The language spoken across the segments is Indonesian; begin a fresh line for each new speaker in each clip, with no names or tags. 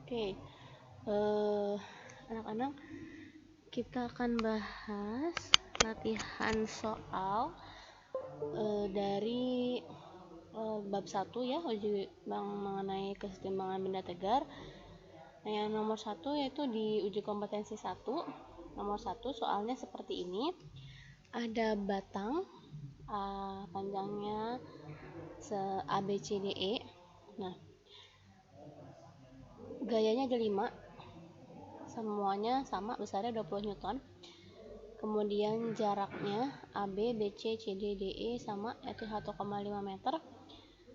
Oke, anak-anak, kita akan bahas latihan soal dari bab 1 ya, uji mengenai kesetimbangan benda tegar. Nah, yang nomor 1 yaitu di uji kompetensi 1. Nomor 1 soalnya seperti ini. Ada batang panjangnya ABCDE. Nah, gayanya ada 5. Semuanya sama, besarnya 20 Newton. Kemudian jaraknya AB, BC, CD, DE sama, yaitu 1,5 meter.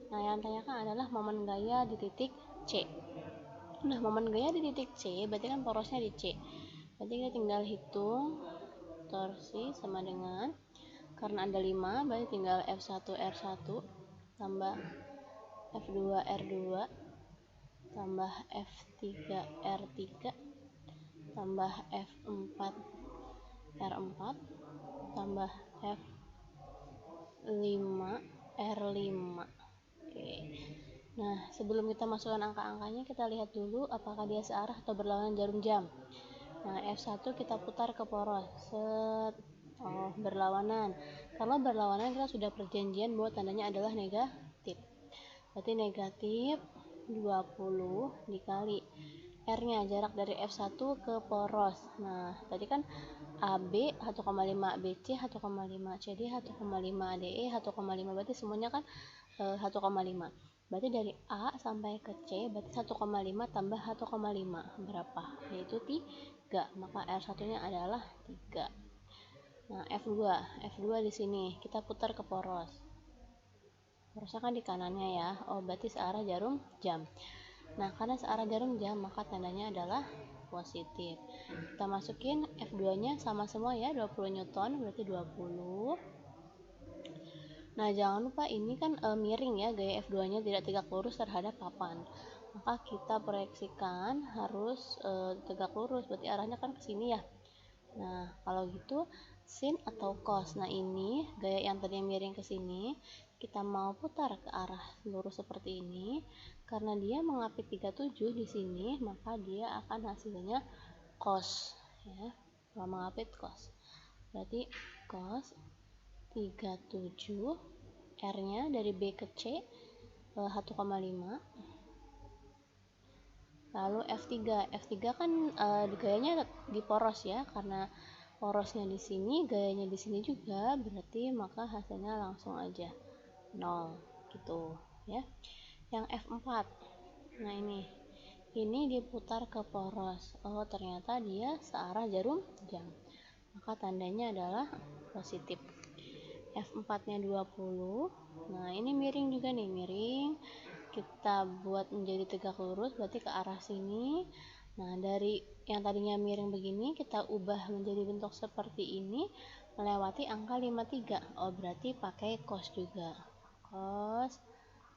Nah, yang ditanyakan adalah momen gaya di titik C. Nah, momen gaya di titik C berarti kan porosnya di C. Berarti kita tinggal hitung torsi sama dengan, karena ada 5, berarti tinggal F1 R1 tambah F2 R2 tambah F3 R3 tambah F4 R4 tambah F5 R5. Oke. Nah, sebelum kita masukkan angka-angkanya, kita lihat dulu apakah dia searah atau berlawanan jarum jam. Nah, F1 kita putar ke poros. Berlawanan. Kalau berlawanan kita sudah perjanjian bahwa tandanya adalah negatif. Berarti negatif 20 dikali R-nya, jarak dari F1 ke poros. Nah, tadi kan AB 1,5, BC 1,5, CD 1,5, DE 1,5, berarti semuanya kan 1,5. Berarti dari A sampai ke C berarti 1,5 tambah 1,5 berapa? Yaitu 3. Maka R1-nya adalah 3. Nah, F2 di sini kita putar ke poros. Porosnya kan di kanannya ya. Oh, berarti searah jarum jam. Nah, karena searah jarum jam, maka tandanya adalah positif. Kita masukin F2-nya sama semua ya, 20 Newton, berarti 20. Nah, jangan lupa ini kan miring ya, gaya F2-nya tidak tegak lurus terhadap papan. Maka kita proyeksikan harus tegak lurus, berarti arahnya kan ke sini ya. Nah, kalau gitu sin atau cos. Nah, ini gaya yang tadi miring ke sini, kita mau putar ke arah lurus seperti ini. Karena dia mengapit 37 di sini, maka dia akan hasilnya cos ya. Kalau mengapit cos. Berarti cos 37, R-nya dari B ke C 1,5. Lalu F3 kan gayanya di poros ya, karena porosnya di sini, gayanya di sini juga, berarti maka hasilnya langsung aja 0 gitu ya. Yang F4, nah ini diputar ke poros. Oh, ternyata dia searah jarum jam, maka tandanya adalah positif. F4-nya 20. Nah, ini miring juga nih, miring. Kita buat menjadi tegak lurus, berarti ke arah sini. Nah, dari yang tadinya miring begini, kita ubah menjadi bentuk seperti ini, melewati angka 53. Oh, berarti pakai cos juga. Cos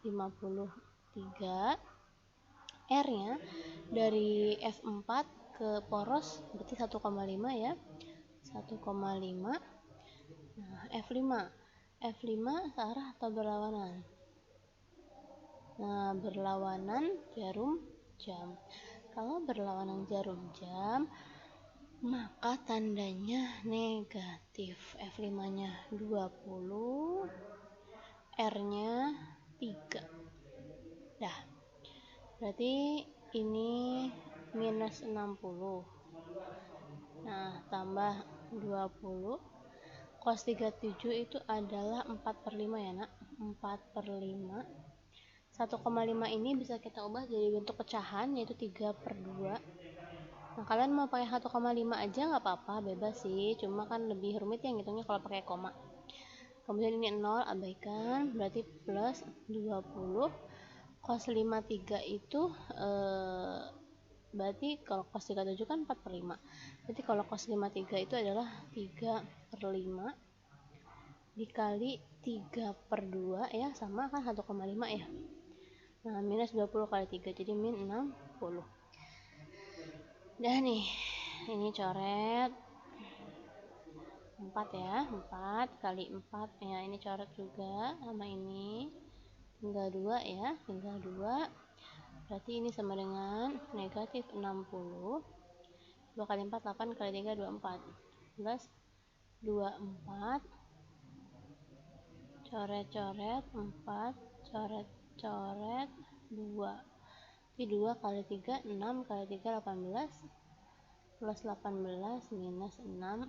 53. R-nya dari F4 ke poros, berarti 1,5 ya. 1,5. Nah, F5 searah atau berlawanan? Nah, berlawanan jarum jam. Kalau berlawanan jarum jam, maka tandanya negatif. F5-nya 20, R-nya 3. Dah. Berarti ini minus 60. Nah, tambah 20. Cos 37 itu adalah 4/5 ya nak, 4/5. 1,5 ini bisa kita ubah jadi bentuk pecahan, yaitu 3/2. Nah, kalian mau pakai 1,5 aja nggak apa-apa, bebas sih, cuma kan lebih rumit ya ngitungnya kalau pakai koma. Kemudian ini 0, abaikan, berarti plus 20. Cos 53 itu berarti kalau cos 37 kan 4/5. Berarti kalau cos 53 itu adalah 3/5 dikali 3/2 ya, sama kan 1,5 ya. Nah, minus 20 kali 3 jadi min 60. Dah nih, ini coret 4 ya, 4 kali 4 ya, ini coret juga sama ini, tinggal 2 ya, tinggal 2. Berarti ini sama dengan negatif 60. 2 kali 4, 8 kali 3, 24. Plus 24. Coret-coret 4. Coret-coret 2. Jadi 2 kali 3, 6 kali 3, 18. Plus 18 minus 6.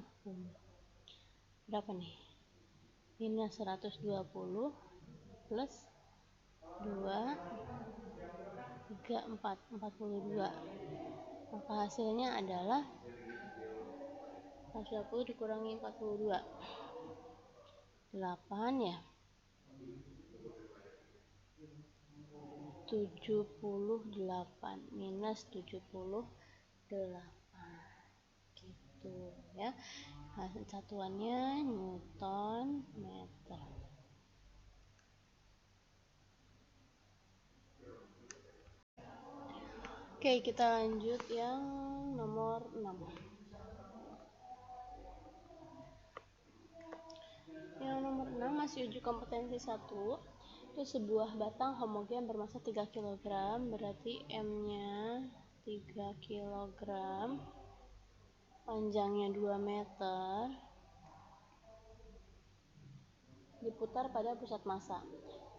Berapa nih? Minus 120 plus 2, 3, 4, 42. Maka hasilnya adalah 120 dikurangi 42. 8 ya. 78 minus 78 gitu ya. Satuannya Newton meter. Oke, kita lanjut yang nomor 6. Yang nomor 6 masih uji kompetensi 1. Itu sebuah batang homogen bermassa 3 kg, berarti M-nya 3 kg, panjangnya 2 meter, diputar pada pusat massa.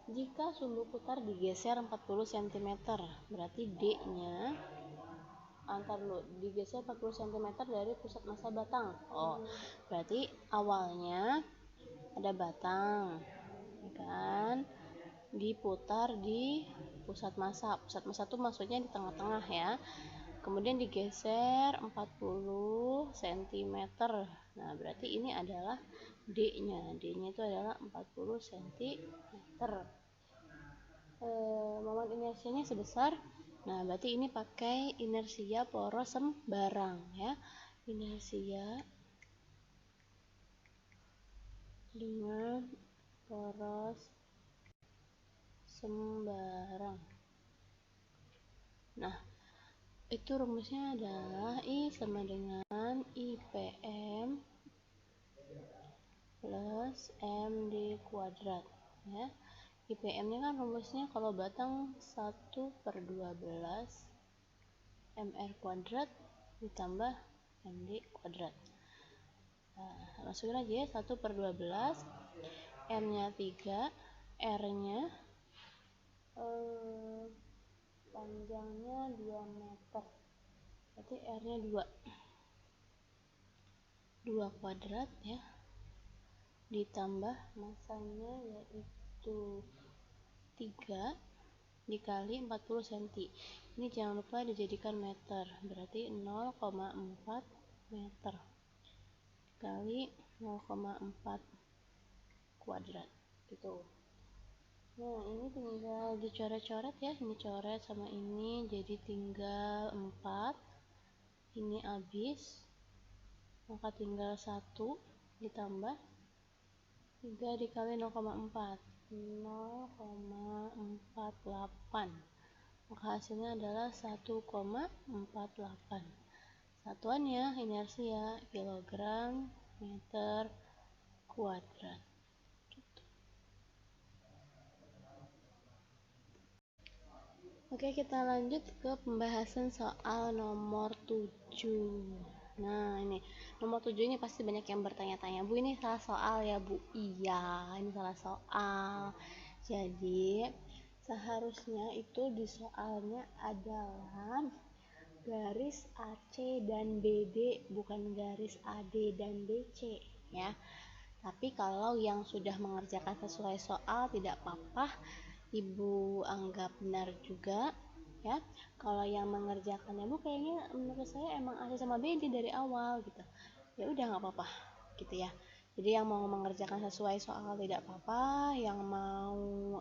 Jika sumbu putar digeser 40 cm, berarti D-nya digeser 40 cm dari pusat massa batang. Berarti awalnya ada batang, kan? Diputar di pusat massa. Pusat massa itu maksudnya di tengah-tengah ya. Kemudian digeser 40 cm. Nah, berarti ini adalah D-nya. D-nya itu adalah 40 cm. Moment inersianya sebesar. Nah, berarti ini pakai inersia poros sembarang ya. Inersia dengan poros sembarang. Nah, itu rumusnya adalah I sama dengan IPM plus MD kuadrat ya. IPM-nya kan rumusnya kalau batang 1/12 MR kuadrat ditambah MD kuadrat. Nah, masukin aja ya, 1/12, M-nya 3, R-nya panjangnya 2 meter, berarti R-nya 2 kuadrat ya, ditambah massanya yaitu 3 dikali 40 cm. Ini jangan lupa dijadikan meter, berarti 0,4 meter kali 0,4 kuadrat gitu. Nah, ini tinggal dicoret-coret ya, ini coret sama ini jadi tinggal 4, ini habis, maka tinggal 1 ditambah 3 dikali 0,4, 0,48, maka hasilnya adalah 1,48. Satuannya inersia kilogram meter kuadrat. Oke, kita lanjut ke pembahasan soal nomor 7. Nah, ini nomor 7 ini pasti banyak yang bertanya-tanya, Bu, ini salah soal ya, Bu? Iya, ini salah soal. Jadi seharusnya itu di soalnya adalah garis AC dan BD, bukan garis AD dan BC ya. Tapi kalau yang sudah mengerjakan sesuai soal tidak apa-apa, Ibu anggap benar juga ya. Kalau yang mengerjakannya, Bu, kayaknya menurut saya emang AC sama BD dari awal gitu, ya udah nggak apa-apa gitu ya. Jadi yang mau mengerjakan sesuai soal tidak apa-apa, yang mau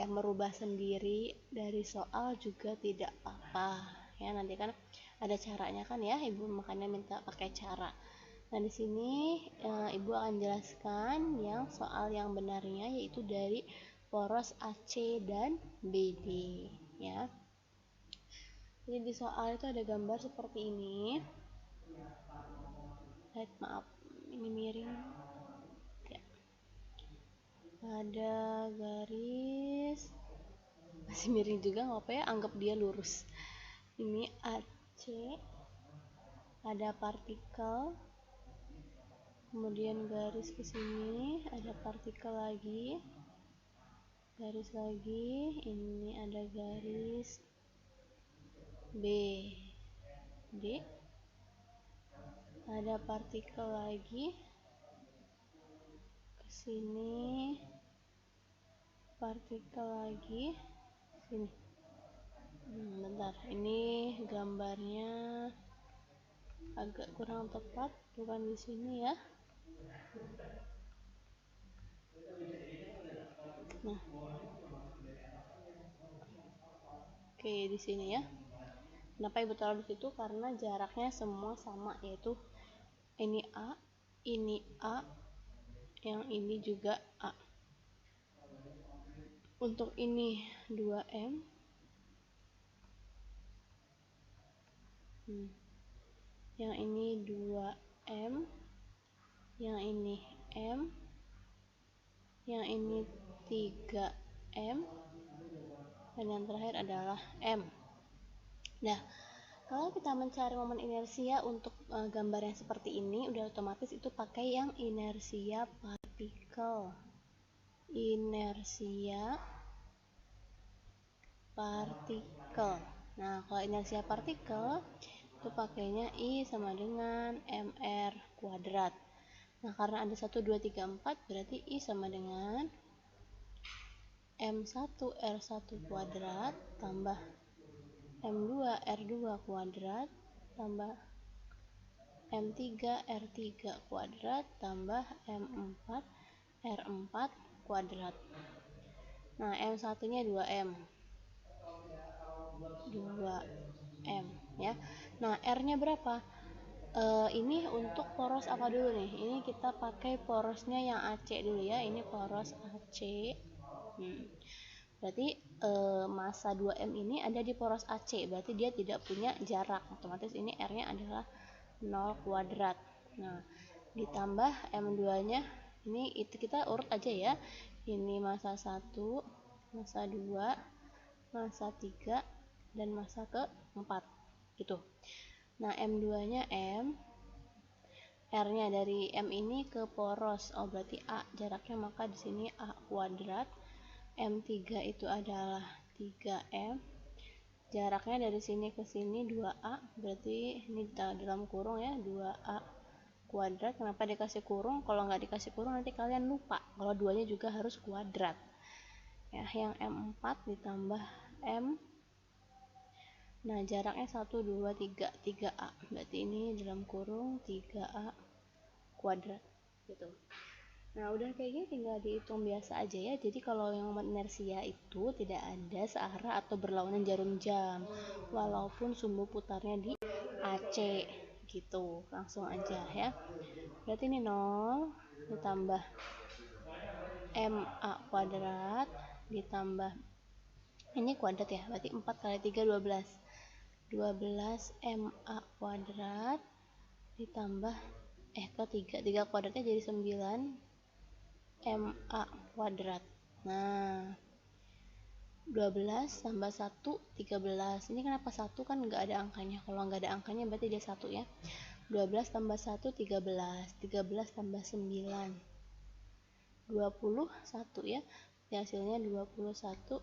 merubah sendiri dari soal juga tidak apa-apa ya. Nanti kan ada caranya kan ya, Ibu makanya minta pakai cara. Nah, di sini Ibu akan jelaskan yang soal yang benarnya, yaitu dari poros AC dan BD ya. Jadi di soal itu ada gambar seperti ini. Maaf, ini miring. Ya. Ada garis masih miring juga nggak apa ya, anggap dia lurus. Ini AC, ada partikel, kemudian garis ke sini, ada partikel lagi, garis lagi, ini ada garis B, D, ada partikel lagi ke sini, partikel lagi sini. Bentar, ini gambarnya agak kurang tepat, bukan di sini ya. Nah, oke, di sini ya. Kenapa ibu taruh di situ? Karena jaraknya semua sama, yaitu ini A, yang ini juga A. Untuk ini 2M, yang ini 2M, yang ini M, yang ini 3M, dan yang terakhir adalah M. Nah, kalau kita mencari momen inersia untuk gambar yang seperti ini, udah otomatis itu pakai yang inersia partikel. Inersia partikel. Nah, kalau inersia partikel itu pakainya I sama dengan mr kuadrat. Nah, karena ada 1, 2, 3, 4, berarti I sama dengan M1 R1 kuadrat tambah M2 R2 kuadrat tambah M3 R3 kuadrat tambah M4 R4 kuadrat. Nah, M1 nya 2M ya. Nah, R nya berapa? Ini untuk poros apa dulu nih? Ini kita pakai porosnya yang AC dulu ya. Ini poros AC. Berarti massa 2M ini ada di poros AC. Berarti dia tidak punya jarak. Otomatis ini R nya adalah 0 kuadrat. Nah, ditambah M2 nya, ini itu kita urut aja ya. Ini massa 1, massa 2, massa 3, dan massa ke-4 gitu. Nah, M2 nya M, R nya dari M ini ke poros, berarti A jaraknya, maka di sini A kuadrat. M3 itu adalah 3M, jaraknya dari sini ke sini 2A, berarti ini dalam kurung ya, 2A kuadrat. Kenapa dikasih kurung? Kalau nggak dikasih kurung nanti kalian lupa kalau 2 nya juga harus kuadrat ya. Yang M4 ditambah M, nah jaraknya 1, 2, 3, 3A, berarti ini dalam kurung 3A kuadrat gitu. Nah, udah kayak gini tinggal dihitung biasa aja ya. Jadi kalau yang inersia itu tidak ada searah atau berlawanan jarum jam walaupun sumbu putarnya di AC gitu. Langsung aja ya. Berarti ini 0 ditambah MA kuadrat ditambah ini kuadrat ya, berarti 4 kali 3 12 MA kuadrat ditambah ke 3 kuadratnya jadi 9 MA kuadrat. Nah, 12 tambah 1 13. Ini kenapa 1? Kan nggak ada angkanya. Kalau nggak ada angkanya berarti dia 1 ya. 12 tambah 1 13. 13 tambah 9 21 ya. Hasilnya 21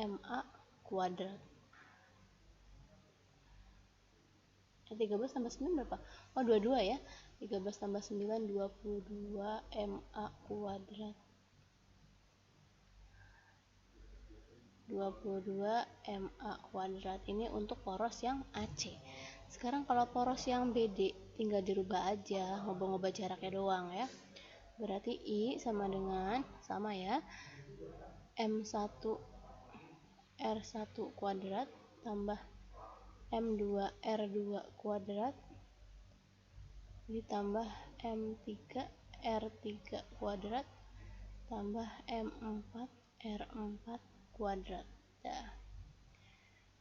MA kuadrat. 13 tambah 9 berapa? Oh, 22 ya. 13 tambah 9 22 MA kuadrat. 22 MA kuadrat. Ini untuk poros yang AC. Sekarang kalau poros yang BD tinggal dirubah aja, ngubah-ngubah jaraknya doang ya. Berarti I sama dengan, sama ya, M1 R1 kuadrat tambah M2 R2 kuadrat ditambah M3 R3 kuadrat tambah M4 R4 kuadrat. Nah,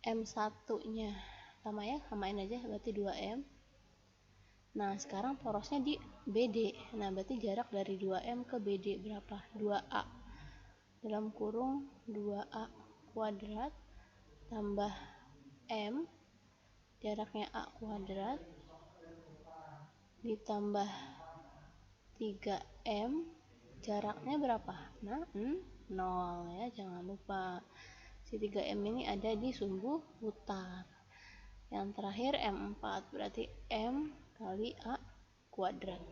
M1 nya sama ya, samain aja, berarti 2M. Nah, sekarang porosnya di BD. Nah, berarti jarak dari 2M ke BD berapa? 2A dalam kurung 2A kuadrat tambah M, jaraknya A kuadrat, ditambah 3M, jaraknya berapa? Nah, 0 ya, jangan lupa. Si 3M ini ada di sumbu putar. Yang terakhir M4, berarti M kali A kuadrat.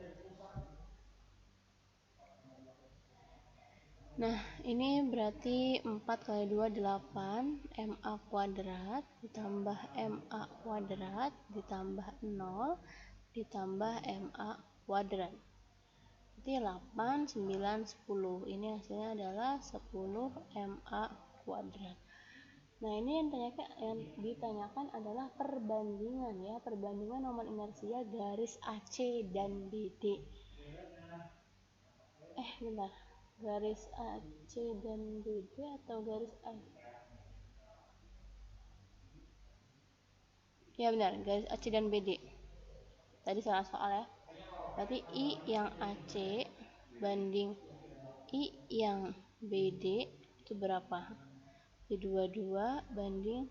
Nah, ini berarti 4 kali 2, 8, MA kuadrat, ditambah MA kuadrat, ditambah 0, ditambah MA kuadrat. Berarti 8, 9, 10. Ini hasilnya adalah 10 MA kuadrat. Nah, ini yang ditanyakan adalah perbandingan ya, perbandingan moment inersia garis AC dan BD. Bentar. Garis AC dan BD atau garis A? Ya benar, garis AC dan BD. Tadi salah soal ya. Berarti I yang AC banding I yang BD itu berapa? Di 22 banding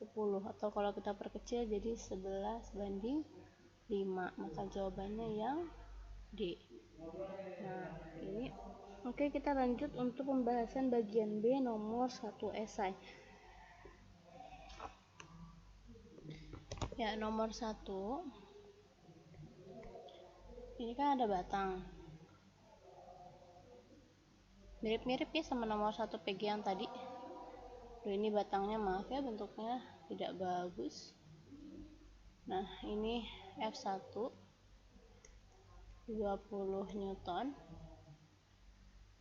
10, atau kalau kita perkecil jadi 11 banding 5. Maka jawabannya yang D. Nah, ini oke, kita lanjut untuk pembahasan bagian B nomor 1 esai. Ya, nomor 1. Ini kan ada batang. Mirip-mirip ya sama nomor 1 PG yang tadi. Ini batangnya, maaf ya, bentuknya tidak bagus. Nah, ini F1 20 Newton.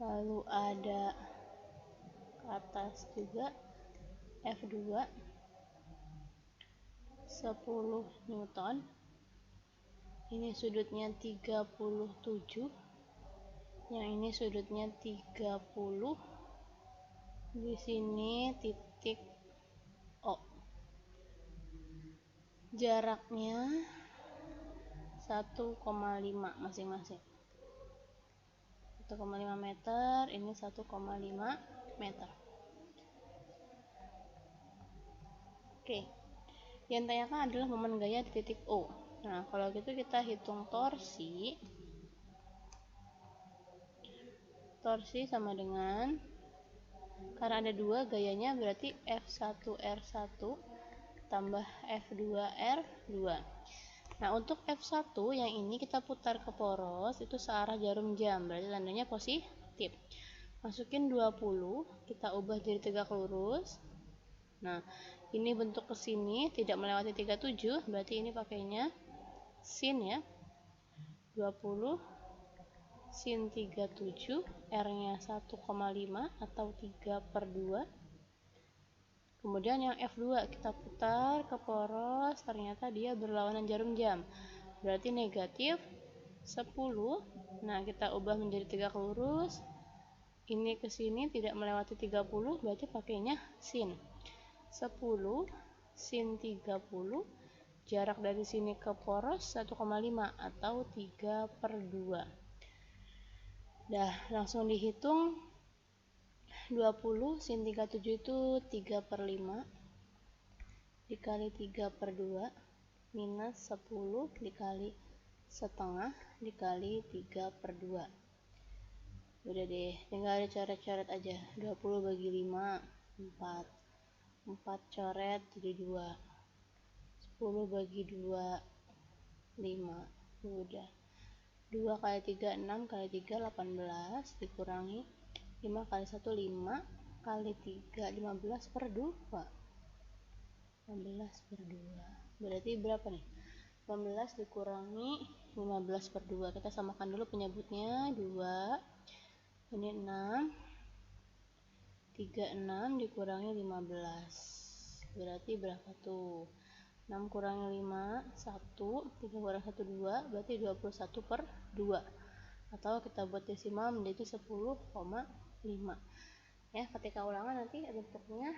Lalu ada ke atas juga F2 10 Newton. Ini sudutnya 37. Yang ini sudutnya 30. Di sini titik O. Jaraknya 1,5 masing-masing. 1,5 meter, ini 1,5 meter. Oke. Yang ditanyakan adalah momen gaya di titik O. Nah, kalau gitu kita hitung torsi. Torsi sama dengan, karena ada 2 gayanya, berarti F1R1 tambah F2R2. Nah, untuk F1 yang ini kita putar ke poros, itu searah jarum jam, berarti tandanya positif. Masukin 20, kita ubah jadi tegak lurus. Nah, ini bentuk ke sini tidak melewati 37, berarti ini pakainya sin ya. 20 sin 37, R-nya 1,5 atau 3/2. Kemudian yang F2 kita putar ke poros, ternyata dia berlawanan jarum jam, berarti negatif 10. Nah, kita ubah menjadi tegak lurus. Ini ke sini tidak melewati 30, berarti pakainya sin. 10 sin 30, jarak dari sini ke poros 1,5 atau 3/2. Dah, langsung dihitung. 20 sin 37 itu 3/5 dikali 3/2 minus 10 dikali setengah dikali 3/2. Udah deh, tinggal dicoret-coret aja. 20 bagi 5 4 coret jadi 2. 10 bagi 2 5. Udah. 2 kali 3 6 kali 3 18 dikurangi 5 kali 1 5 kali 3 15/2. 15/2 berarti berapa nih? 15 dikurangi 15/2. Kita samakan dulu penyebutnya. 2 ini 6, 36 dikurangi 15 berarti berapa tuh? 6 kurangi 5 1, 3 kurangi 1 2, berarti 21/2, atau kita buat desimal menjadi 10,5 ya. Ketika ulangan nanti bentuknya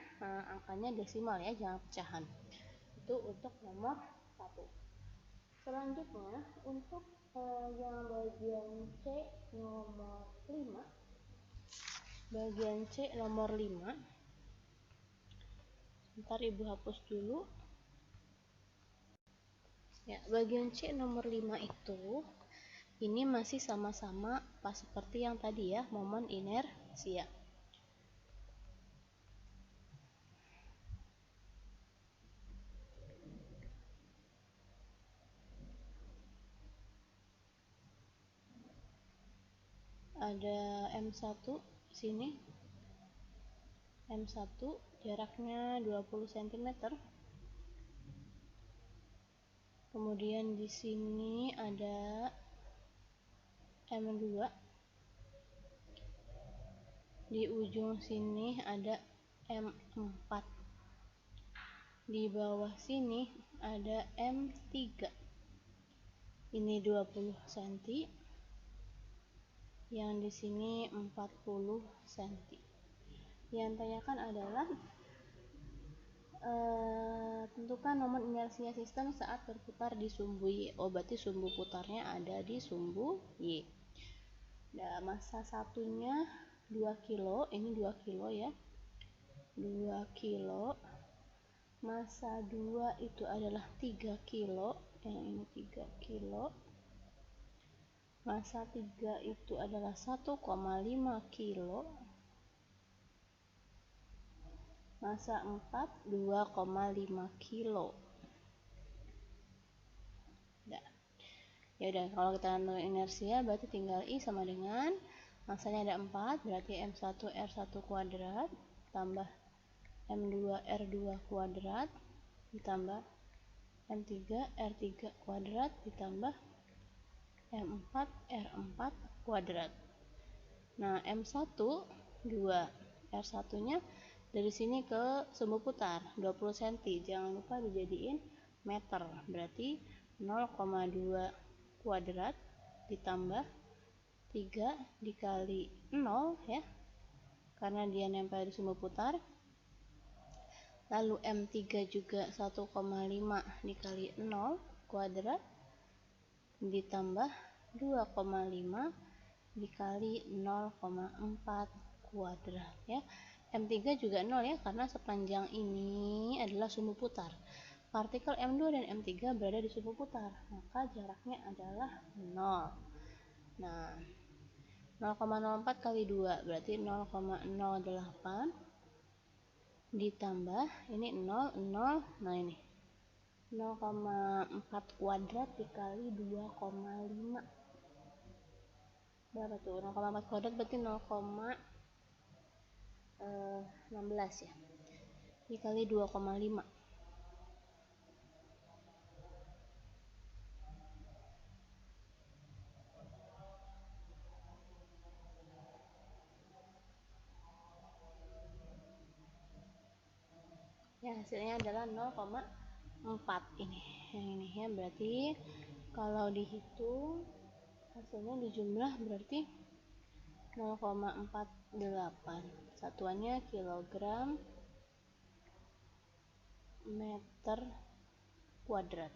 angkanya desimal ya, jangan pecahan. Itu untuk nomor 1. Selanjutnya untuk yang bagian C nomor 5. Bagian C nomor 5 Ntar ibu hapus dulu. Ya, bagian C nomor 5 itu ini masih sama-sama pas seperti yang tadi ya, momen inersia. Ada M1 sini. M1 jaraknya 20 cm. Kemudian di sini ada M2. Di ujung sini ada M4. Di bawah sini ada M3. Ini 20 cm. Yang di sini 40 cm. Yang tanyakan adalah tentukan momen inersia sistem saat berputar di sumbu Y. Oh, berarti sumbu putarnya ada di sumbu Y. Nah, massa satunya 2 kilo, ini 2 kilo ya. 2 kilo. Massa 2 itu adalah 3 kilo, yang ini 3 kilo. Massa 3 itu adalah 1,5 kilo. Massa 4 2,5 kilo. Ya udah, kalau kita nentuin inersia berarti tinggal I sama dengan massanya ada 4, berarti M1 R1 kuadrat tambah M2 R2 kuadrat ditambah M3 R3 kuadrat ditambah M4 R4 kuadrat. Nah, M1 2, R1 nya dari sini ke sumbu putar 20 cm, jangan lupa dijadiin meter, berarti 0,2 kuadrat ditambah 3 dikali 0 ya, karena dia nempel di sumbu putar. Lalu M3 juga 1,5 dikali 0 kuadrat ditambah 2,5 dikali 0,4 kuadrat ya. M3 juga 0 ya, karena sepanjang ini adalah sumbu putar. Partikel M2 dan M3 berada di sumbu putar, maka jaraknya adalah 0. Nah, 0,04 kali 2 berarti 0,08 ditambah ini 0, 0, nah ini 0,4 kuadrat dikali 2,5. Berapa tuh? 0,4 kuadrat berarti 0,16 ya, dikali 2,5. Ya, hasilnya adalah 0,4 ini. Yang ini ya, berarti kalau dihitung hasilnya dijumlah berarti 0,48. Satuannya kilogram meter kuadrat.